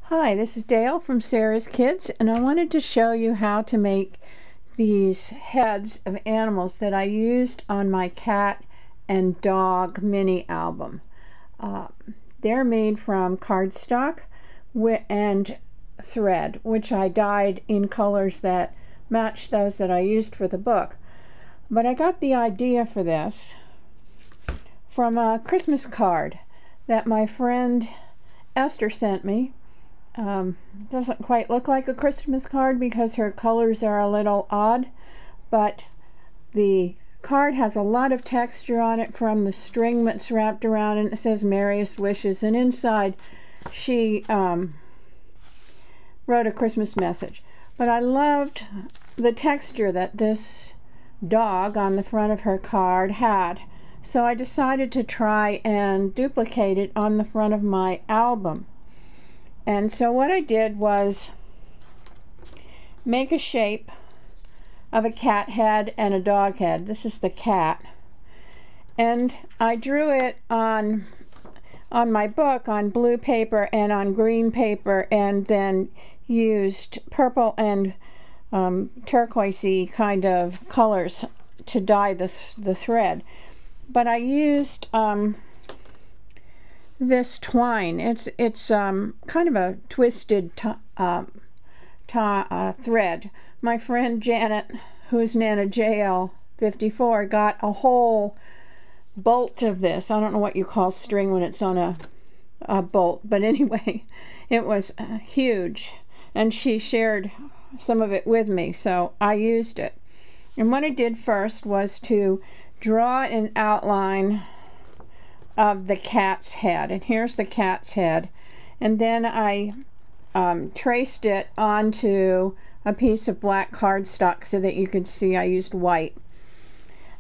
Hi, this is Dale from Sarah's Kids, and I wanted to show you how to make these heads of animals that I used on my cat and dog mini album. They're made from cardstock and thread, which I dyed in colors that match those that I used for the book. But I got the idea for this from a Christmas card that my friend Esther sent me. Doesn't quite look like a Christmas card because her colors are a little odd, but the card has a lot of texture on it from the string that's wrapped around, and it says Merriest Wishes, and inside she wrote a Christmas message. But I loved the texture that this dog on the front of her card had, so I decided to try and duplicate it on the front of my album. And so what I did was make a shape of a cat head and a dog head. This is the cat. And I drew it on my book on blue paper and on green paper, and then used purple and turquoisey kind of colors to dye the thread. But I used this twine. It's kind of a twisted thread. My friend Janet, who is Nana JL54, got a whole bolt of this. I don't know what you call string when it's on a bolt, but anyway, it was huge, and she shared some of it with me, so I used it. And what I did first was to draw an outline of the cat's head, and here's the cat's head, and then I traced it onto a piece of black cardstock so that you could see I used white.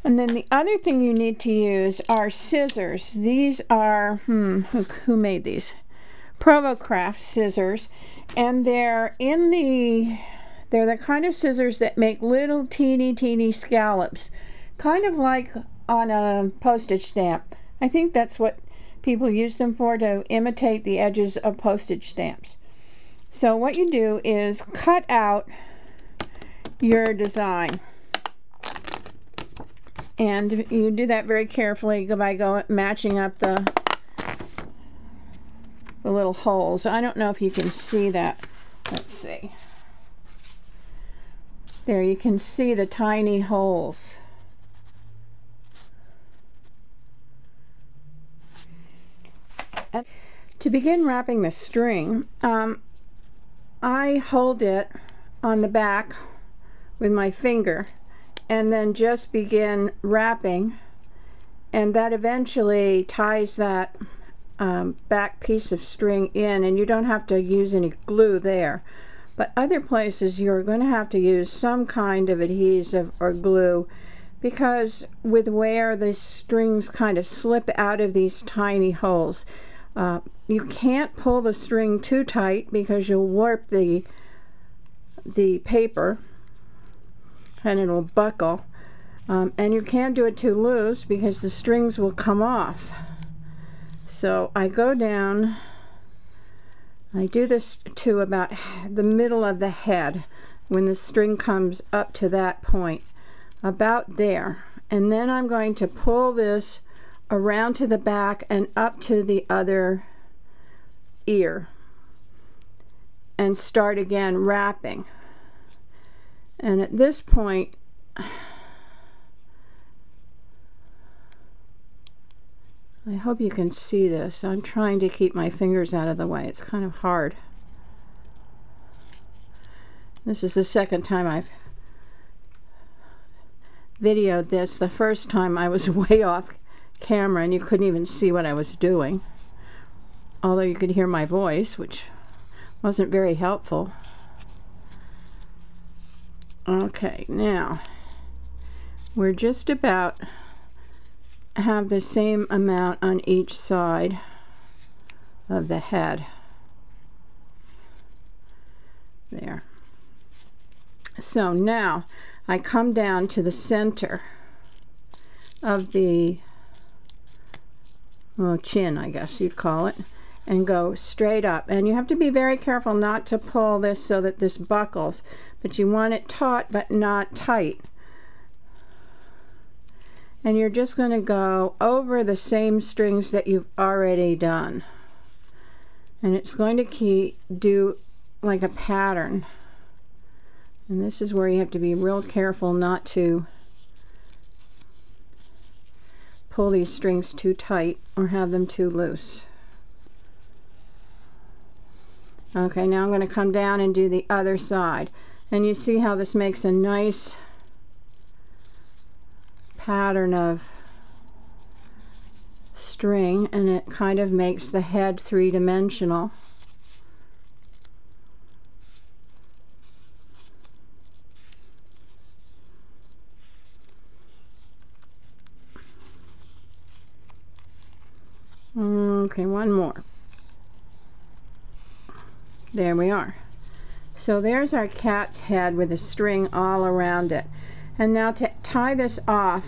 And then the other thing you need to use are scissors. These are who made these? Provocraft scissors, and they're the kind of scissors that make little teeny scallops, kind of like on a postage stamp. I think that's what people use them for, to imitate the edges of postage stamps. So what you do is cut out your design, and you do that very carefully by matching up the little holes. I don't know if you can see that. Let's see. There, you can see the tiny holes. To begin wrapping the string, I hold it on the back with my finger and then just begin wrapping, and that eventually ties that back piece of string in, and you don't have to use any glue there. But other places you're going to have to use some kind of adhesive or glue, because with where the strings kind of slip out of these tiny holes, you can't pull the string too tight because you'll warp the paper and it'll buckle, and you can't do it too loose because the strings will come off. So I go down, I do this to about the middle of the head, when the string comes up to that point, about there, and then I'm going to pull this around to the back and up to the other ear and start again wrapping. And at this point, I hope you can see this. I'm trying to keep my fingers out of the way. It's kind of hard. This is the second time I've videoed this. The first time I was way off camera and you couldn't even see what I was doing, although you could hear my voice, which wasn't very helpful. Okay, now we're just about have the same amount on each side of the head. There. So now I come down to the center of the chin, I guess you'd call it, and go straight up. And you have to be very careful not to pull this so that this buckles, but you want it taut but not tight. And you're just going to go over the same strings that you've already done. And it's going to do like a pattern. And this is where you have to be real careful not to pull these strings too tight or have them too loose. Okay, now I'm going to come down and do the other side. And you see how this makes a nice pattern of string, and it kind of makes the head three-dimensional. Okay, one more. There we are. So there's our cat's head with a string all around it. And now to tie this off,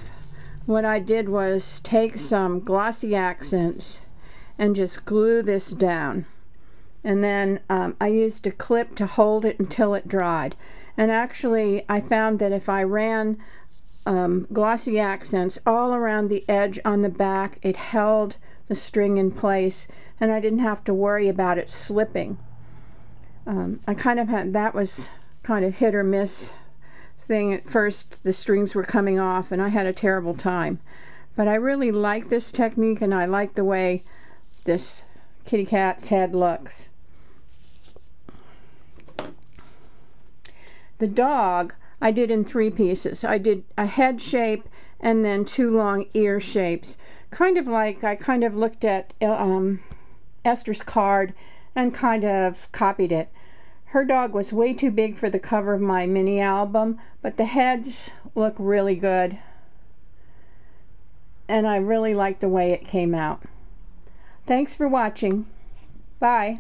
what I did was take some glossy accents and just glue this down. And then I used a clip to hold it until it dried. And actually I found that if I ran glossy accents all around the edge on the back, it held the string in place and I didn't have to worry about it slipping. I kind of had, that was kind of hit or miss thing. At first the strings were coming off and I had a terrible time. But I really like this technique and I like the way this kitty cat's head looks. The dog I did in 3 pieces. I did a head shape and then 2 long ear shapes. Kind of like I kind of looked at Esther's card and kind of copied it. Her dog was way too big for the cover of my mini album, but the heads look really good. And I really like the way it came out. Thanks for watching. Bye.